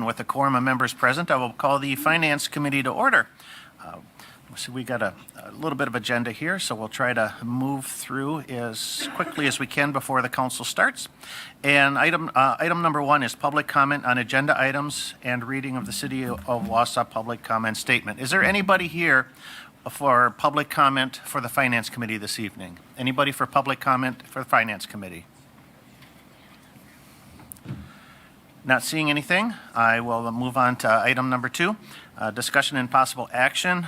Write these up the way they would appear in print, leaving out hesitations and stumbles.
and with a quorum of members present, I will call the Finance Committee to order. So we got a little bit of agenda here, so we'll try to move through as quickly as we can before the council starts. And item number 1 is public comment on agenda items and reading of the City of Wausau public comment statement. Is there anybody here for public comment for the Finance Committee this evening? Anybody for public comment for the Finance Committee? Not seeing anything, I will move on to item number 2, discussion and possible action.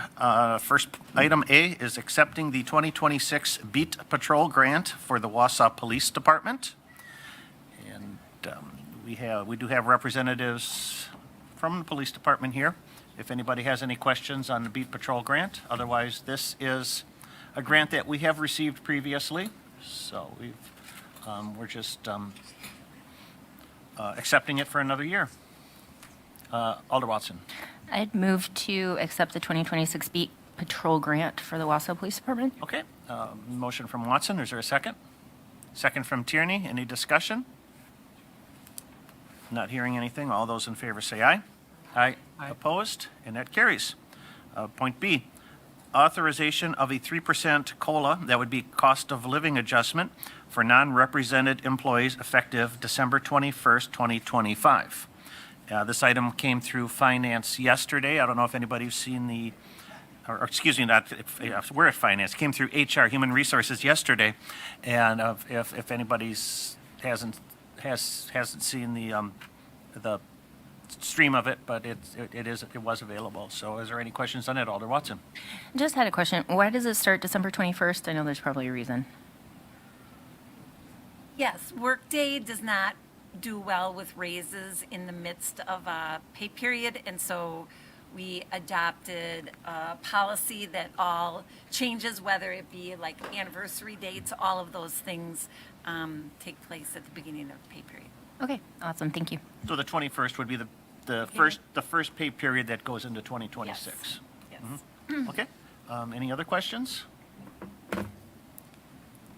First, item A is accepting the 2026 Beat Patrol Grant for the Wausau Police Department. And we do have representatives from the Police Department here, if anybody has any questions on the Beat Patrol Grant. Otherwise, this is a grant that we have received previously, so we're just accepting it for another year. Alder Watson. I'd move to accept the 2026 Beat Patrol Grant for the Wausau Police Department. Okay. Motion from Watson. Is there a second? Second from Tierney. Any discussion? Not hearing anything. All those in favor say aye. Aye. Opposed? And that carries. Point B, authorization of a 3% COLA, that would be cost of living adjustment, for non-represented employees effective December 21st, 2025. This item came through Finance yesterday. I don't know if anybody's seen or excuse me, we're at Finance. Came through HR, Human Resources yesterday, and if anybody's hasn't seen the stream of it, but it was available. So is there any questions on it, Alder Watson? Just had a question. Why does it start December 21st? I know there's probably a reason. Yes, Workday does not do well with raises in the midst of a pay period, and so we adopted a policy that all changes, whether it be like anniversary dates, all of those things take place at the beginning of the pay period. Okay, awesome. Thank you. So the 21st would be the first pay period that goes into 2026. Yes. Mm-hmm. Okay. Any other questions?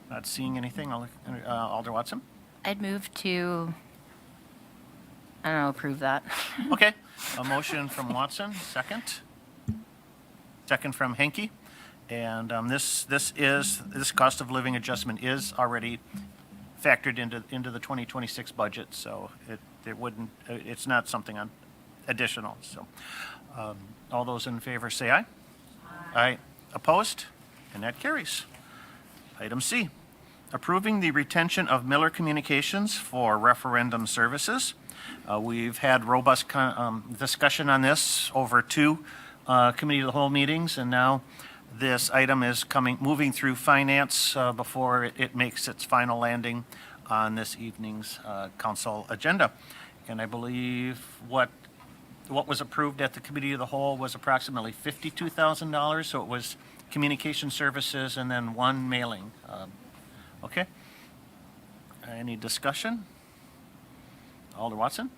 Not seeing anything. Alder Watson? I'd move to, I don't know, approve that. Okay. A motion from Watson, second. Second from Henke. And this cost of living adjustment is already factored into the 2026 budget, so it's not something additional. So all those in favor say aye. Aye. Opposed? And that carries. Item C, approving the retention of Miller Communications for referendum services. We've had robust discussion on this over 2 committee of the whole meetings, and now this item is moving through Finance before it makes its final landing on this evening's council agenda. And I believe what was approved at the committee of the whole was approximately $52,000. So it was communication services and then 1 mailing. Okay. Any discussion? Alder Watson?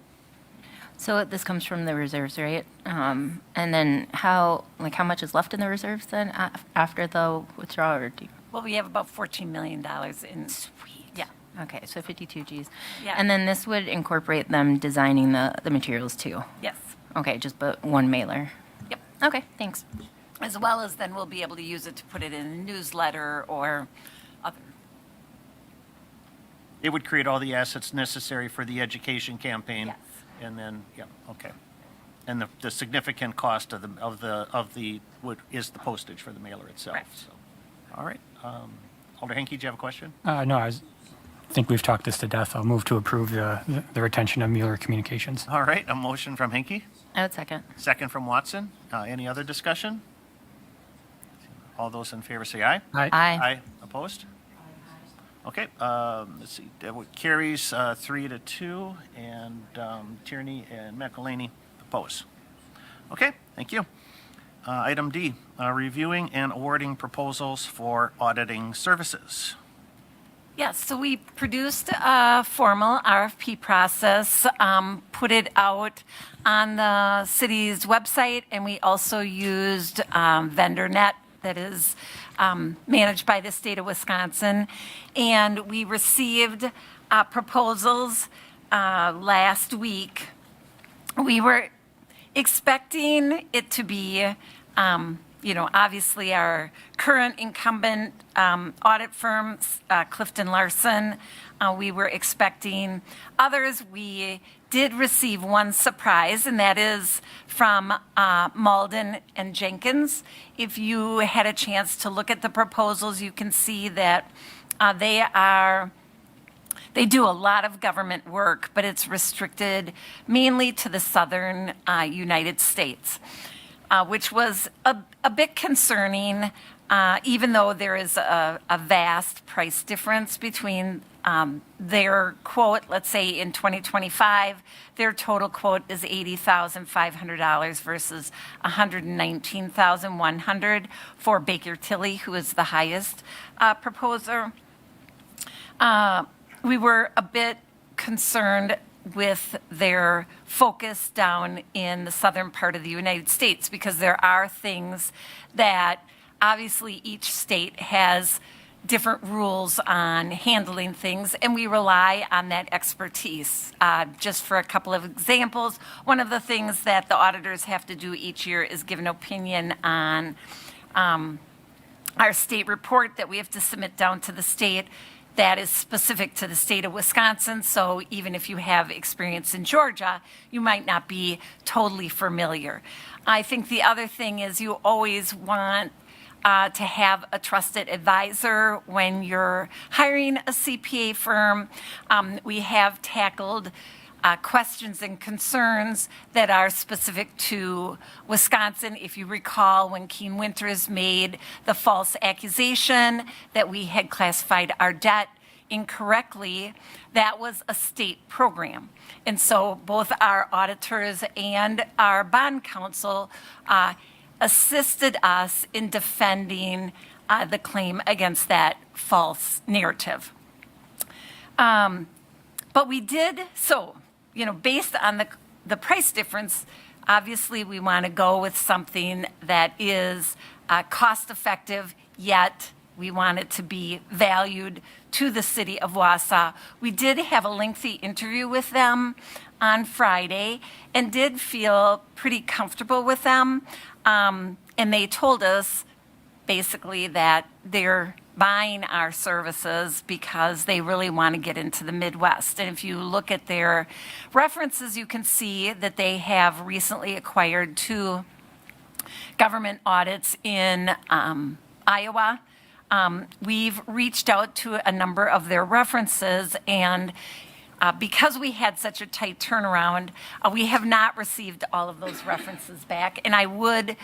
So this comes from the reserves, right? And then how much is left in the reserves then after the withdrawal? Well, we have about $14 million in. Sweet. Yeah. Okay, so 52 Gs. Yeah. And then this would incorporate them designing the materials too? Yes. Okay, just but 1 mailer? Yep. Okay, thanks. As well as then we'll be able to use it to put it in a newsletter or other. It would create all the assets necessary for the education campaign. Yes. And then, yeah, okay. And the significant cost is the postage for the mailer itself. Correct. So, all right. Alder Henke, do you have a question? No, I think we've talked this to death. I'll move to approve the retention of Mueller Communications. All right, a motion from Henke, I would second. second from Watson. Any other discussion? All those in favor say aye. Aye. Aye. Opposed? Okay, let's see. That carries 3-2, and Tierney and McElhaney oppose. Okay, thank you. Item D, reviewing and awarding proposals for auditing services. Yes, so we produced a formal RFP process, put it out on the city's website, and we also used VendorNet that is managed by the state of Wisconsin. And we received proposals last week we were expecting it to be, obviously our current incumbent audit firm, Clifton Larson. We were expecting others. We did receive one surprise, and that is from Malden and Jenkins. If you had a chance to look at the proposals, you can see that they do a lot of government work, but it's restricted mainly to the southern United States, which was a bit concerning, even though there is a vast price difference between their quote, let's say in 2025, their total quote is $80,500 versus $119,100 for Baker Tilly, who is the highest proposer. We were a bit concerned with their focus down in the southern part of the United States because there are things that obviously each state has different rules on handling things, and we rely on that expertise. Just for a couple of examples, one of the things that the auditors have to do each year is give an opinion on our state report that we have to submit down to the state that is specific to the state of Wisconsin. So even if you have experience in Georgia, you might not be totally familiar. I think the other thing is you always want to have a trusted advisor when you're hiring a CPA firm. We have tackled questions and concerns that are specific to Wisconsin. If you recall, when Keen Winters made the false accusation that we had classified our debt incorrectly, that was a state program. And so both our auditors and our bond counsel assisted us in defending the claim against that false narrative. But we did, so, based on the price difference, obviously we want to go with something that is cost-effective, yet we want it to be valued to the city of Wausau. We did have a lengthy interview with them on Friday and did feel pretty comfortable with them. And they told us basically that they're buying our services because they really want to get into the Midwest. And if you look at their references, you can see that they have recently acquired 2 government audits in Iowa. We've reached out to a number of their references, and because we had such a tight turnaround, we have not received all of those references back. And I would,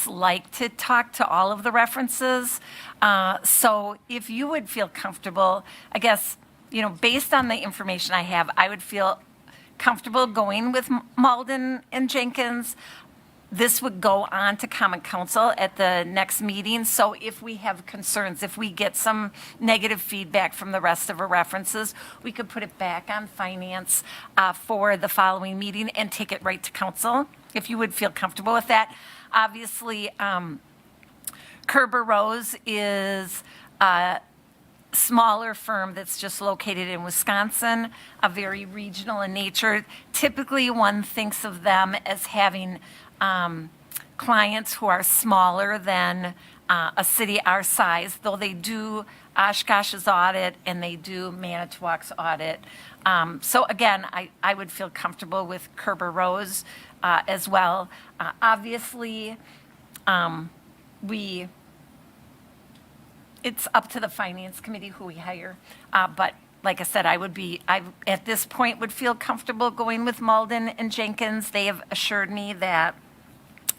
like to talk to all of the references. So if you would feel comfortable, based on the information I have, I would feel comfortable going with Malden and Jenkins. This would go on to Common Council at the next meeting. So if we have concerns, if we get some negative feedback from the rest of our references, we could put it back on finance for the following meeting and take it right to council, if you would feel comfortable with that. Obviously, Kerber Rose is a smaller firm that's just located in Wisconsin, a very regional in nature. Typically, one thinks of them as having clients who are smaller than a city our size, though they do Oshkosh's audit and they do Manitowoc's audit. So again, I would feel comfortable with Kerber Rose as well. Obviously, it's up to the finance committee who we hire, but like I said, I at this point would feel comfortable going with Malden and Jenkins. They have assured me that,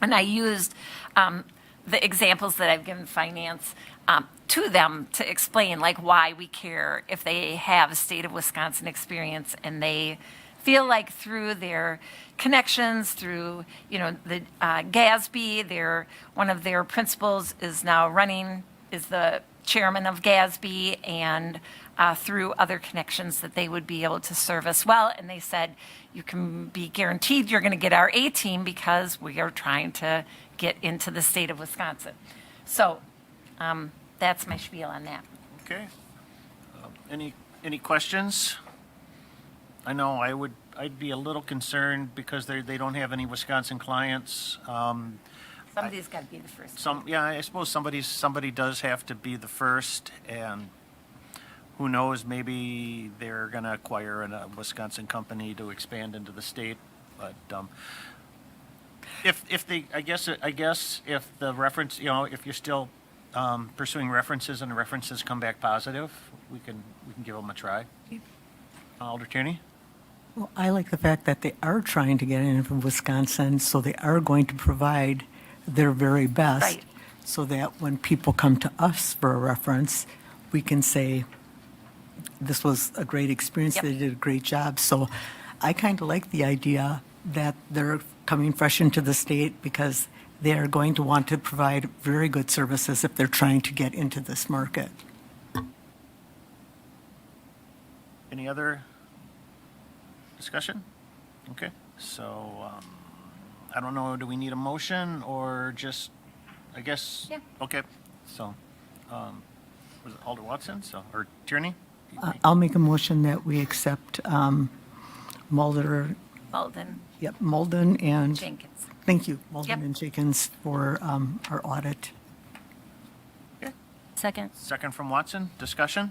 and I used the examples that I've given finance to them to explain why we care if they have a state of Wisconsin experience, and they feel like through their connections, through the GASB, one of their principals is now is the chairman of GASB, and through other connections that they would be able to serve us well. And they said, you can be guaranteed you're going to get our A team because we are trying to get into the state of Wisconsin. So that's my spiel on that. Okay. Any questions? I know I'd be a little concerned because they don't have any Wisconsin clients. Somebody's got to be the first. Yeah, I suppose somebody does have to be the first, and who knows, maybe they're gonna acquire a Wisconsin company to expand into the state, but, if they, I guess if the reference, if you're still, pursuing references and the references come back positive, we can give them a try. Alder Tierney? Well, I like the fact that they are trying to get in from Wisconsin, so they are going to provide their very best. Right. So that when people come to us for a reference, we can say, this was a great experience, Yep. they did a great job. So I kind of like the idea that they're coming fresh into the state because they are going to want to provide very good services if they're trying to get into this market. Any other discussion? Okay, so, I don't know, do we need a motion or just, I guess? Yeah. Okay, so, was it Alder Watson, or Tierney? I'll make a motion that we accept Mulder, Malden, Malden and, Jenkins. thank you, Malden Yep. and Jenkins for our audit. Okay. Second. Second from Watson, discussion?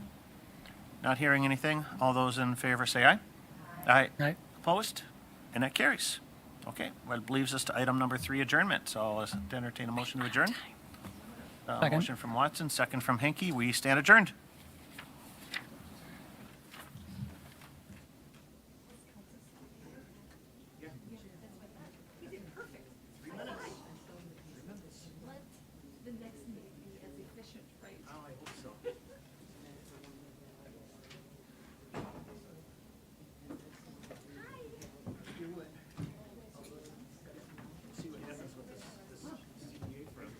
Not hearing anything, all those in favor say aye. Aye. Aye. Opposed? And that carries. Okay, well, it leaves us to item number 3, adjournment, so I'll entertain a motion to adjourn. Second. Motion from Watson, second from Henke, we stand adjourned. See what happens with this CPA firm.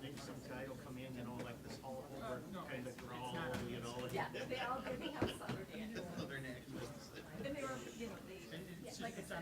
Maybe some guy will come in, like this all over kind of growl, Yeah, they all have Southern accents. And they were, they, like I said,